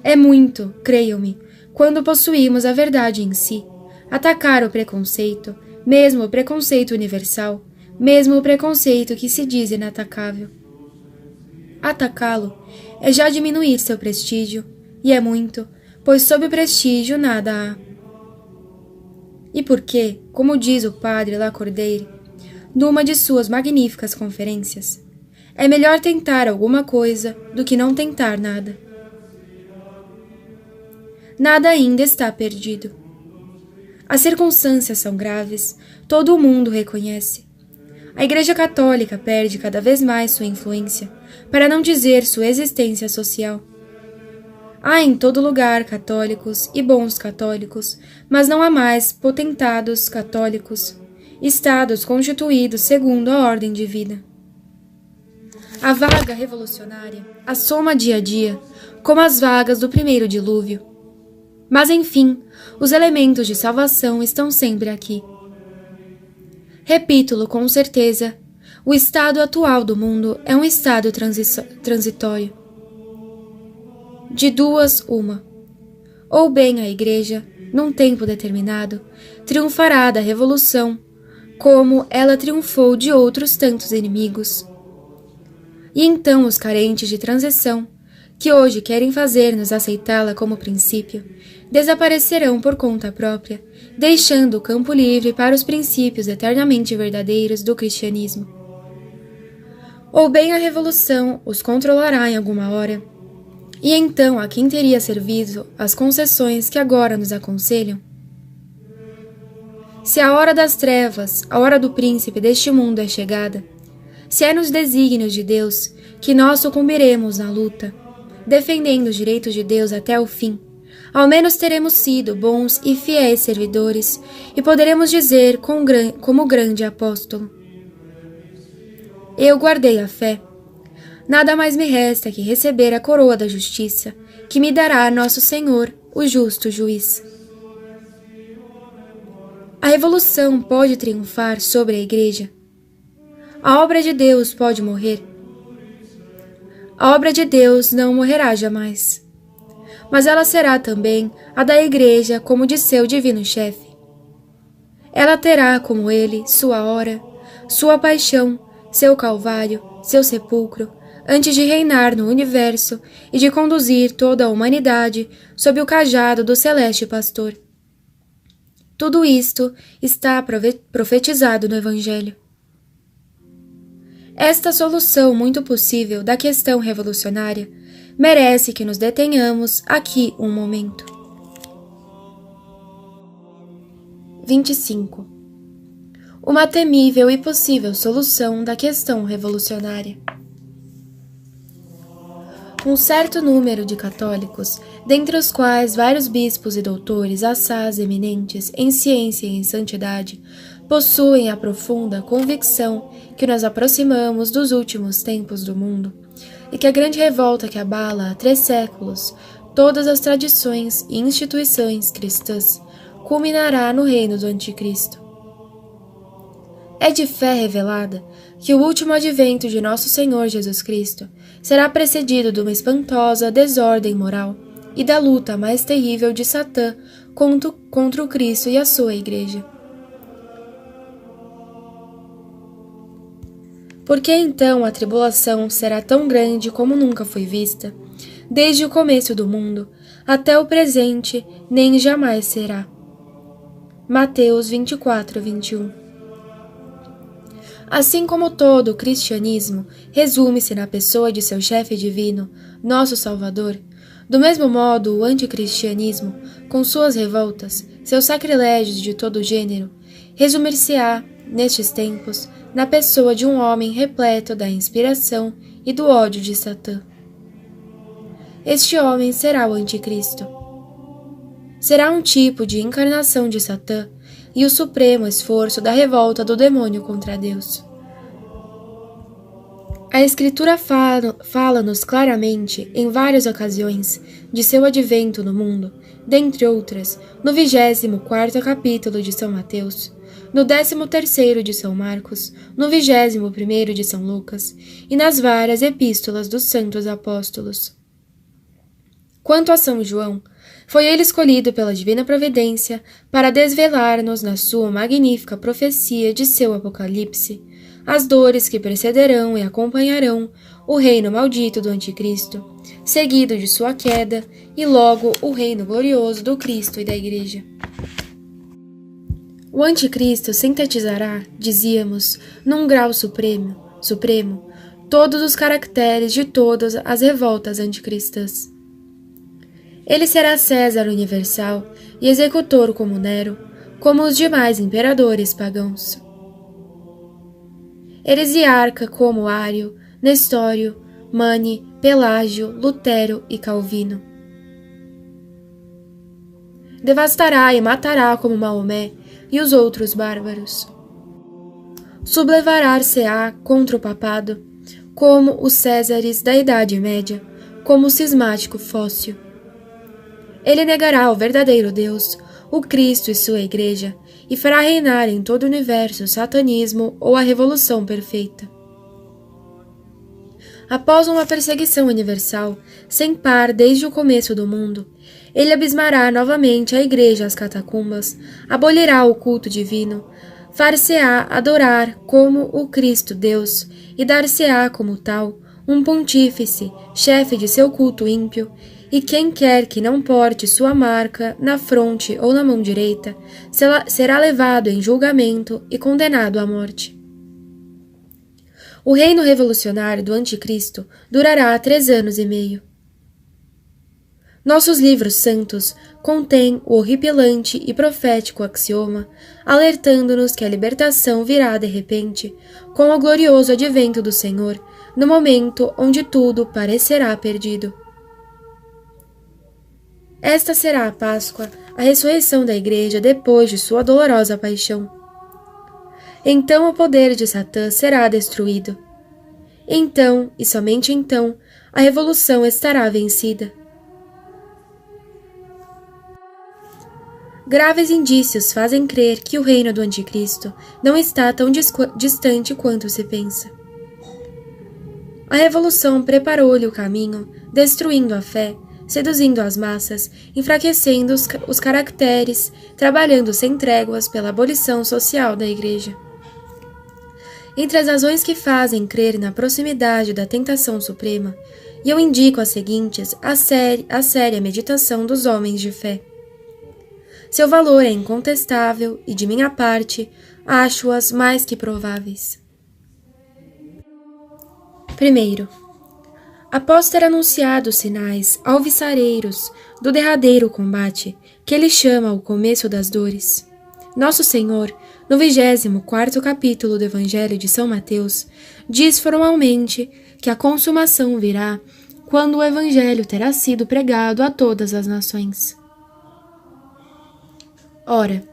É muito, creiam-me, quando possuímos a verdade em si, atacar o preconceito, mesmo o preconceito universal, mesmo o preconceito que se diz inatacável. Atacá-lo é já diminuir seu prestígio, e é muito, pois sob o prestígio nada há. E porque, como diz o padre Lacordaire, numa de suas magníficas conferências, é melhor tentar alguma coisa do que não tentar nada. Nada ainda está perdido. As circunstâncias são graves, todo o mundo reconhece. A Igreja Católica perde cada vez mais sua influência, para não dizer sua existência social. Há em todo lugar católicos e bons católicos, mas não há mais potentados católicos, estados constituídos segundo a ordem de vida. A vaga revolucionária assoma dia a dia, como as vagas do primeiro dilúvio. Mas, enfim, os elementos de salvação estão sempre aqui. Repito-lo com certeza, o estado atual do mundo é um estado transitório. De duas, uma. Ou bem a Igreja, num tempo determinado, triunfará da revolução, como ela triunfou de outros tantos inimigos. E então os carentes de transição, que hoje querem fazer-nos aceitá-la como princípio, desaparecerão por conta própria, deixando o campo livre para os princípios eternamente verdadeiros do cristianismo. Ou bem a revolução os controlará em alguma hora, e então a quem teria servido as concessões que agora nos aconselham? Se a hora das trevas, a hora do príncipe deste mundo é chegada, se é nos desígnios de Deus que nós sucumbiremos na luta, defendendo os direitos de Deus até o fim, ao menos teremos sido bons e fiéis servidores e poderemos dizer como o grande apóstolo: eu guardei a fé. Nada mais me resta que receber a coroa da justiça, que me dará nosso Senhor, o justo juiz. A revolução pode triunfar sobre a Igreja. A obra de Deus pode morrer. A obra de Deus não morrerá jamais. Mas ela será também a da Igreja como de seu divino chefe. Ela terá como ele sua hora, sua paixão, seu calvário, seu sepulcro, antes de reinar no universo e de conduzir toda a humanidade sob o cajado do celeste pastor. Tudo isto está profetizado no Evangelho. Esta solução muito possível da questão revolucionária merece que nos detenhamos aqui um momento. 25. Uma temível e possível solução da questão revolucionária. Um certo número de católicos, dentre os quais vários bispos e doutores assaz eminentes em ciência e em santidade, possuem a profunda convicção que nos aproximamos dos últimos tempos do mundo e que a grande revolta que abala há 3 séculos todas as tradições e instituições cristãs culminará no reino do Anticristo. É de fé revelada que o último advento de nosso Senhor Jesus Cristo será precedido de uma espantosa desordem moral e da luta mais terrível de Satã contra o Cristo e a sua Igreja. Porque então a tribulação será tão grande como nunca foi vista, desde o começo do mundo até o presente, nem jamais será. Mateus 24, 21. Assim como todo o cristianismo resume-se na pessoa de seu chefe divino, nosso Salvador, do mesmo modo o anticristianismo, com suas revoltas, seus sacrilégios de todo gênero, resumir-se-á, nestes tempos, na pessoa de um homem repleto da inspiração e do ódio de Satã. Este homem será o anticristo. Será um tipo de encarnação de Satã e o supremo esforço da revolta do demônio contra Deus. A Escritura fala-nos claramente, em várias ocasiões, de seu advento no mundo, dentre outras, no 24º capítulo de São Mateus, no 13º de São Marcos, no 21º de São Lucas e nas várias epístolas dos santos apóstolos. Quanto a São João, foi ele escolhido pela divina providência para desvelar-nos na sua magnífica profecia de seu Apocalipse as dores que precederão e acompanharão o reino maldito do Anticristo, seguido de sua queda e logo o reino glorioso do Cristo e da Igreja. O Anticristo sintetizará, dizíamos, num grau supremo, todos os caracteres de todas as revoltas anticristãs. Ele será César universal e executor como Nero, como os demais imperadores pagãos. Heresiarca como Ário, Nestório, Mani, Pelágio, Lutero e Calvino. Devastará e matará como Maomé e os outros bárbaros. Sublevar-se-á contra o papado, como os Césares da Idade Média, como o cismático Fócio. Ele negará o verdadeiro Deus, o Cristo e sua Igreja, e fará reinar em todo o universo o satanismo ou a revolução perfeita. Após uma perseguição universal, sem par desde o começo do mundo, ele abismará novamente a Igreja às catacumbas, abolirá o culto divino, far-se-á adorar como o Cristo Deus e dar-se-á como tal um pontífice, chefe de seu culto ímpio, e quem quer que não porte sua marca na fronte ou na mão direita, será levado em julgamento e condenado à morte. O reino revolucionário do Anticristo durará 3 anos e meio. Nossos livros santos contêm o horripilante e profético axioma, alertando-nos que a libertação virá de repente, com o glorioso advento do Senhor, no momento onde tudo parecerá perdido. Esta será a Páscoa, a ressurreição da Igreja depois de sua dolorosa paixão. Então o poder de Satã será destruído. Então, e somente então, a revolução estará vencida. Graves indícios fazem crer que o reino do Anticristo não está tão distante quanto se pensa. A revolução preparou-lhe o caminho, destruindo a fé, seduzindo as massas, enfraquecendo os caracteres, trabalhando sem tréguas pela abolição social da Igreja. Entre as razões que fazem crer na proximidade da tentação suprema, eu indico as seguintes à séria meditação dos homens de fé. Seu valor é incontestável e, de minha parte, acho-as mais que prováveis. Primeiro, após ter anunciado os sinais alvissareiros do derradeiro combate, que ele chama o começo das dores, Nosso Senhor, no 24º capítulo do Evangelho de São Mateus, diz formalmente que a consumação virá quando o Evangelho terá sido pregado a todas as nações. Ora,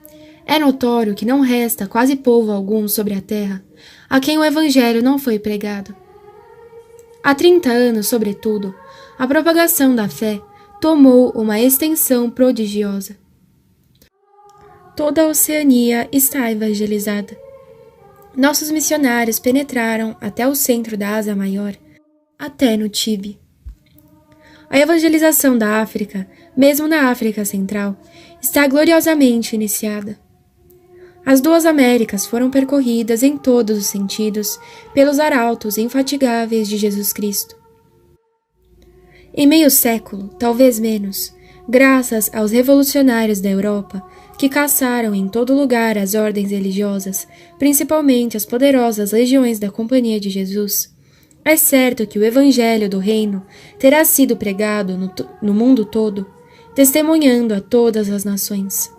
é notório que não resta quase povo algum sobre a terra a quem o Evangelho não foi pregado. Há 30 anos, sobretudo, a propagação da fé tomou uma extensão prodigiosa. Toda a Oceania está evangelizada. Nossos missionários penetraram até o centro da Ásia Maior, até no Tíbet. A evangelização da África, mesmo na África Central, está gloriosamente iniciada. As duas Américas foram percorridas em todos os sentidos pelos arautos infatigáveis de Jesus Cristo. Em meio século, talvez menos, graças aos revolucionários da Europa, que caçaram em todo lugar as ordens religiosas, principalmente as poderosas legiões da Companhia de Jesus, é certo que o Evangelho do Reino terá sido pregado no mundo todo, testemunhando a todas as nações.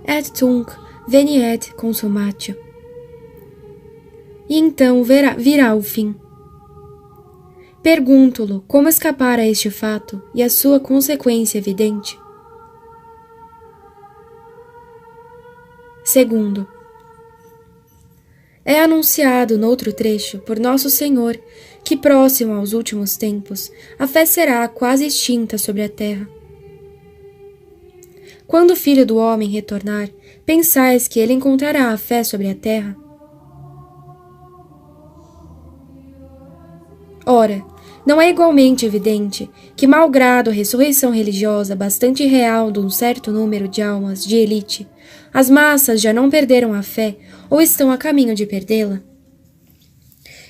Et tunc veniet consumatio. E então virá o fim. Pergunto-lo como escapar a este fato e a sua consequência evidente. Segundo, é anunciado noutro trecho por Nosso Senhor que, próximo aos últimos tempos, a fé será quase extinta sobre a terra. Quando o Filho do Homem retornar, pensais que ele encontrará a fé sobre a terra? Ora, não é igualmente evidente que, malgrado a ressurreição religiosa bastante real de um certo número de almas de elite, as massas já não perderam a fé ou estão a caminho de perdê-la?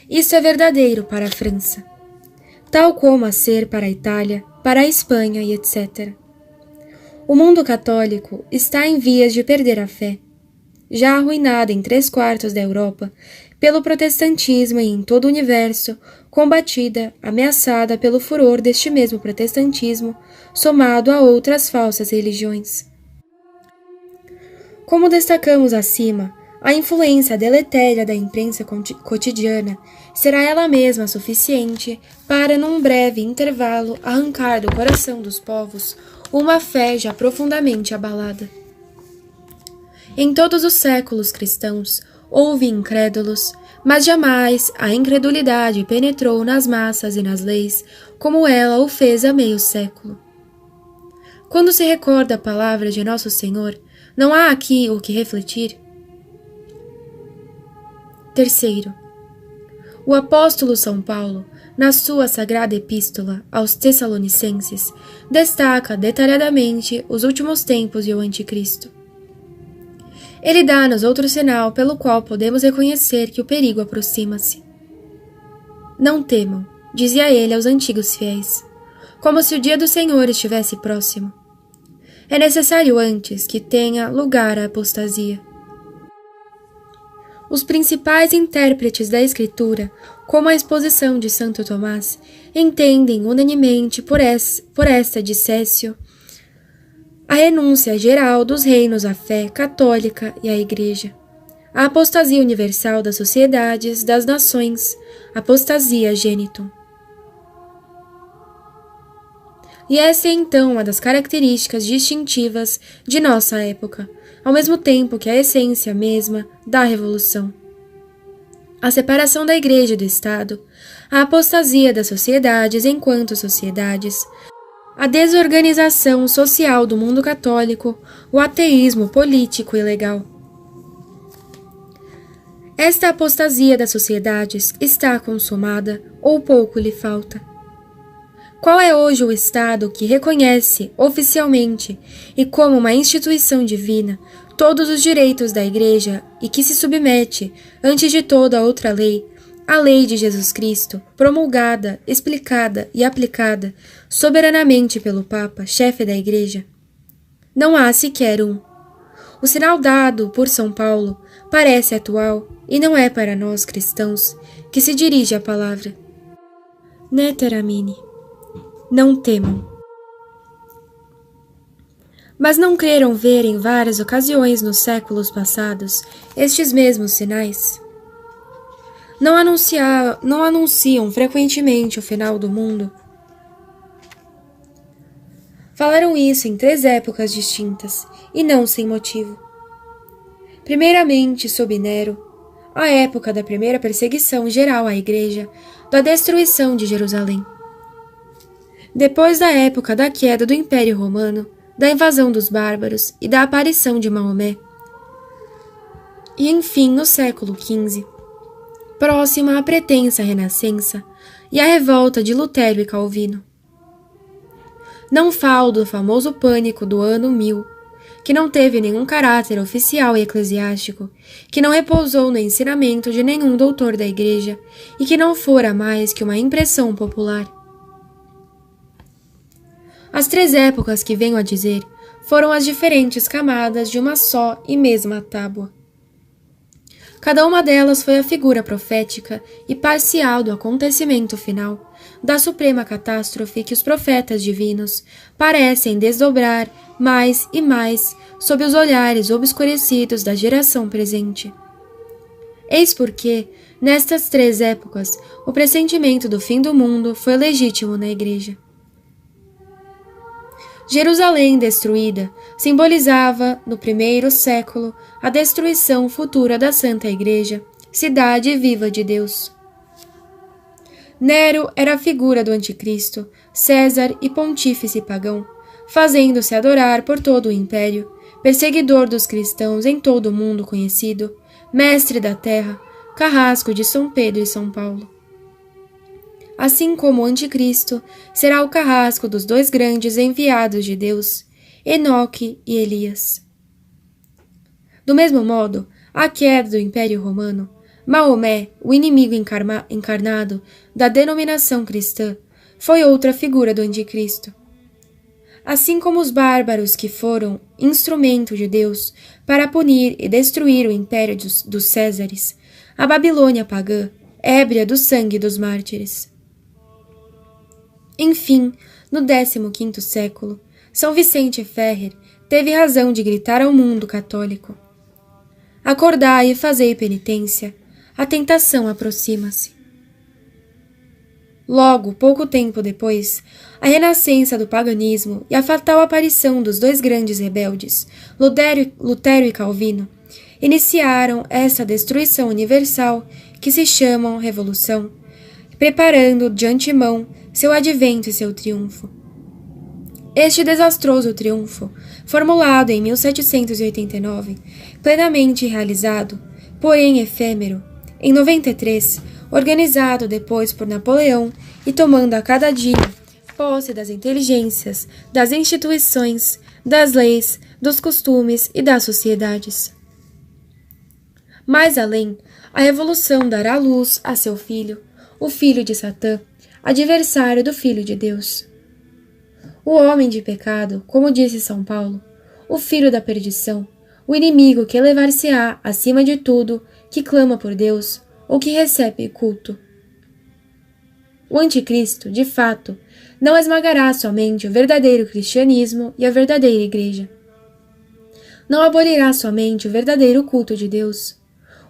Isso é verdadeiro para a França, tal como a ser para a Itália, para a Espanha e etc. O mundo católico está em vias de perder a fé, já arruinada em 3/4 da Europa pelo protestantismo e em todo o universo, combatida, ameaçada pelo furor deste mesmo protestantismo, somado a outras falsas religiões. Como destacamos acima, a influência deletéria da imprensa cotidiana será ela mesma suficiente para, num breve intervalo, arrancar do coração dos povos uma fé já profundamente abalada. Em todos os séculos cristãos, houve incrédulos, mas jamais a incredulidade penetrou nas massas e nas leis como ela o fez há meio século. Quando se recorda a palavra de Nosso Senhor, não há aqui o que refletir? Terceiro, o apóstolo São Paulo, na sua sagrada epístola aos Tessalonicenses, destaca detalhadamente os últimos tempos e o anticristo. Ele dá-nos outro sinal pelo qual podemos reconhecer que o perigo aproxima-se. Não temam, dizia ele aos antigos fiéis, como se o dia do Senhor estivesse próximo. É necessário antes que tenha lugar a apostasia. Os principais intérpretes da Escritura, como a exposição de Santo Tomás, entendem unanimemente por esta dissécio a renúncia geral dos reinos à fé católica e à Igreja, a apostasia universal das sociedades, das nações, apostasia genitum. E essa é então uma das características distintivas de nossa época, ao mesmo tempo que a essência mesma da Revolução. A separação da Igreja e do Estado, a apostasia das sociedades enquanto sociedades, a desorganização social do mundo católico, o ateísmo político e legal. Esta apostasia das sociedades está consumada ou pouco lhe falta. Qual é hoje o Estado que reconhece oficialmente e como uma instituição divina todos os direitos da Igreja e que se submete, antes de toda outra lei, à lei de Jesus Cristo, promulgada, explicada e aplicada soberanamente pelo Papa, chefe da Igreja? Não há sequer um. O sinal dado por São Paulo parece atual e não é para nós cristãos que se dirige a palavra. Ne teramini. Não temam. Mas não creram ver em várias ocasiões nos séculos passados estes mesmos sinais? Não anunciam frequentemente o final do mundo? Falaram isso em 3 épocas distintas, e não sem motivo. Primeiramente, sob Nero, a época da primeira perseguição geral à Igreja, da destruição de Jerusalém. Depois da época da queda do Império Romano, da invasão dos bárbaros e da aparição de Maomé. E enfim, no século XV, próxima à pretensa renascença e à revolta de Lutero e Calvino. Não falo do famoso pânico do ano 1000, que não teve nenhum caráter oficial e eclesiástico, que não repousou no ensinamento de nenhum doutor da Igreja e que não fora mais que uma impressão popular. As 3 épocas que venho a dizer foram as diferentes camadas de uma só e mesma tábua. Cada uma delas foi a figura profética e parcial do acontecimento final, da suprema catástrofe que os profetas divinos parecem desdobrar mais e mais sob os olhares obscurecidos da geração presente. Eis porque, nestas 3 épocas, o pressentimento do fim do mundo foi legítimo na Igreja. Jerusalém destruída simbolizava, no primeiro século, a destruição futura da Santa Igreja, cidade viva de Deus. Nero era a figura do Anticristo, César e pontífice pagão, fazendo-se adorar por todo o império, perseguidor dos cristãos em todo o mundo conhecido, mestre da terra, carrasco de São Pedro e São Paulo. Assim como o Anticristo será o carrasco dos 2 grandes enviados de Deus, Enoque e Elias. Do mesmo modo, a queda do Império Romano, Maomé, o inimigo encarnado da denominação cristã, foi outra figura do Anticristo. Assim como os bárbaros que foram instrumento de Deus para punir e destruir o império dos Césares, a Babilônia pagã, ébria do sangue dos mártires. Enfim, no 15º século, São Vicente Ferrer teve razão de gritar ao mundo católico: acordai e fazei penitência, a tentação aproxima-se. Logo, pouco tempo depois, a renascença do paganismo e a fatal aparição dos 2 grandes rebeldes, Lutero e Calvino, iniciaram essa destruição universal que se chama Revolução, preparando de antemão seu advento e seu triunfo. Este desastroso triunfo, formulado em 1789, plenamente realizado, porém efêmero, em 93, organizado depois por Napoleão e tomando a cada dia posse das inteligências, das instituições, das leis, dos costumes e das sociedades. Mais além, a Revolução dará luz a seu filho, o filho de Satã, adversário do Filho de Deus. O homem de pecado, como disse São Paulo, o filho da perdição, o inimigo que elevar-se-á acima de tudo, que clama por Deus ou que recebe culto. O Anticristo, de fato, não esmagará somente o verdadeiro cristianismo e a verdadeira Igreja. Não abolirá somente o verdadeiro culto de Deus,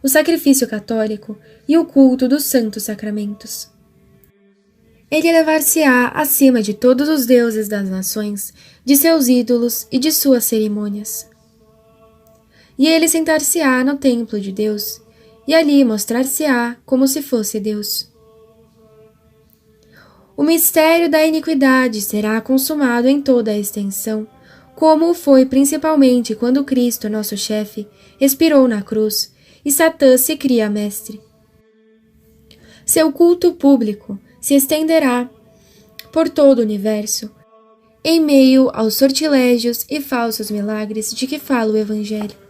o sacrifício católico e o culto dos santos sacramentos. Ele elevar-se-á acima de todos os deuses das nações, de seus ídolos e de suas cerimônias. E ele sentar-se-á no templo de Deus, e ali mostrar-se-á como se fosse Deus. O mistério da iniquidade será consumado em toda a extensão, como o foi principalmente quando Cristo, nosso chefe, expirou na cruz, e Satã se cria mestre. Seu culto público se estenderá por todo o universo, em meio aos sortilégios e falsos milagres de que fala o Evangelho.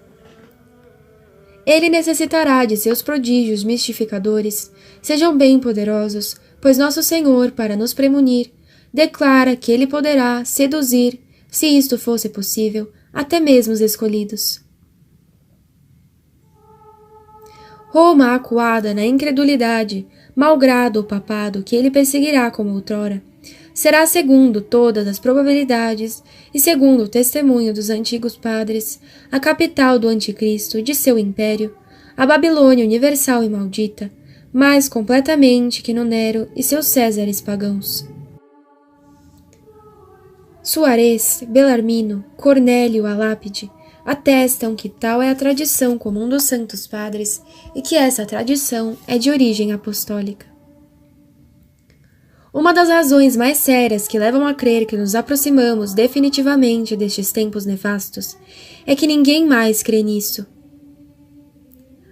Ele necessitará de seus prodígios mistificadores, sejam bem poderosos, pois nosso Senhor, para nos premunir, declara que ele poderá seduzir, se isto fosse possível, até mesmo os escolhidos. Roma, acuada na incredulidade, malgrado o papado que ele perseguirá como outrora, será, segundo todas as probabilidades e segundo o testemunho dos antigos padres, a capital do Anticristo e de seu império, a Babilônia universal e maldita, mais completamente que no Nero e seus Césares pagãos. Suarez, Belarmino, Cornélio a Lápide atestam que tal é a tradição comum dos santos padres e que essa tradição é de origem apostólica. Uma das razões mais sérias que levam a crer que nos aproximamos definitivamente destes tempos nefastos é que ninguém mais crê nisso.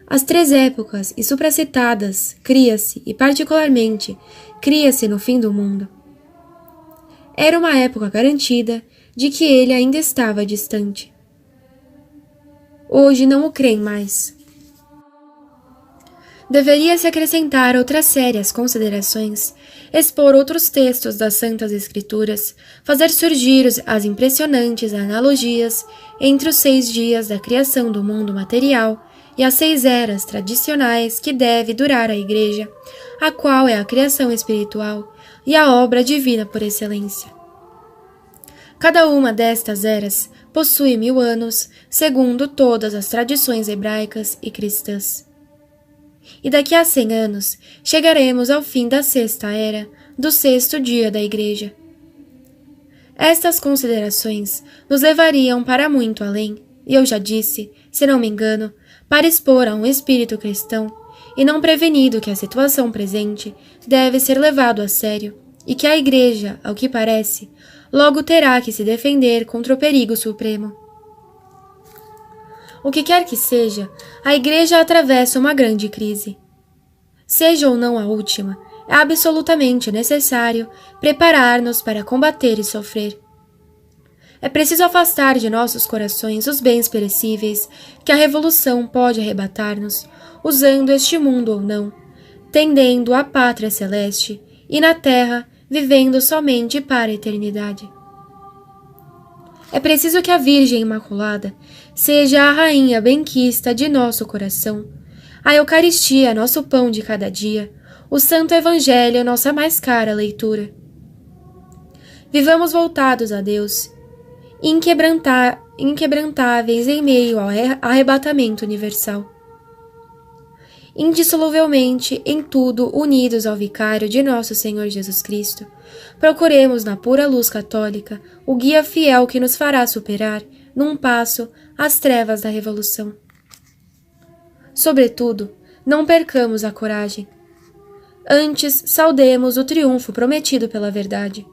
As 3 épocas e supracitadas cria-se, e particularmente, cria-se no fim do mundo. era uma época garantida de que ele ainda estava distante. Hoje não o creem mais. Deveria-se acrescentar outras sérias considerações, expor outros textos das Santas Escrituras, fazer surgir as impressionantes analogias entre os 6 dias da criação do mundo material e as 6 eras tradicionais que deve durar a Igreja, a qual é a criação espiritual e a obra divina por excelência. Cada uma destas eras possui 1000 anos, segundo todas as tradições hebraicas e cristãs. E daqui a 100 anos chegaremos ao fim da 6ª era, do 6º dia da Igreja. Estas considerações nos levariam para muito além, e eu já disse, se não me engano, para expor a um espírito cristão, e não prevenido que a situação presente deve ser levado a sério, e que a Igreja, ao que parece, logo terá que se defender contra o perigo supremo. O que quer que seja, a Igreja atravessa uma grande crise. Seja ou não a última, é absolutamente necessário preparar-nos para combater e sofrer. É preciso afastar de nossos corações os bens perecíveis que a revolução pode arrebatar-nos, usando este mundo ou não, tendendo à pátria celeste e na terra vivendo somente para a eternidade. É preciso que a Virgem Imaculada seja a rainha benquista de nosso coração, a Eucaristia nosso pão de cada dia, o Santo Evangelho nossa mais cara leitura. Vivamos voltados a Deus, inquebrantáveis em meio ao arrebatamento universal. Indissoluvelmente em tudo unidos ao Vicário de nosso Senhor Jesus Cristo, procuremos na pura luz católica o guia fiel que nos fará superar, num passo, as trevas da revolução. Sobretudo, não percamos a coragem. Antes, saudemos o triunfo prometido pela verdade.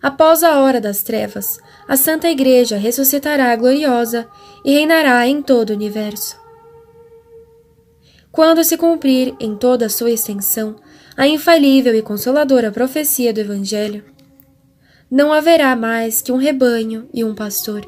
Após a hora das trevas, a Santa Igreja ressuscitará gloriosa e reinará em todo o universo. Quando se cumprir em toda a sua extensão a infalível e consoladora profecia do Evangelho, não haverá mais que um rebanho e um pastor.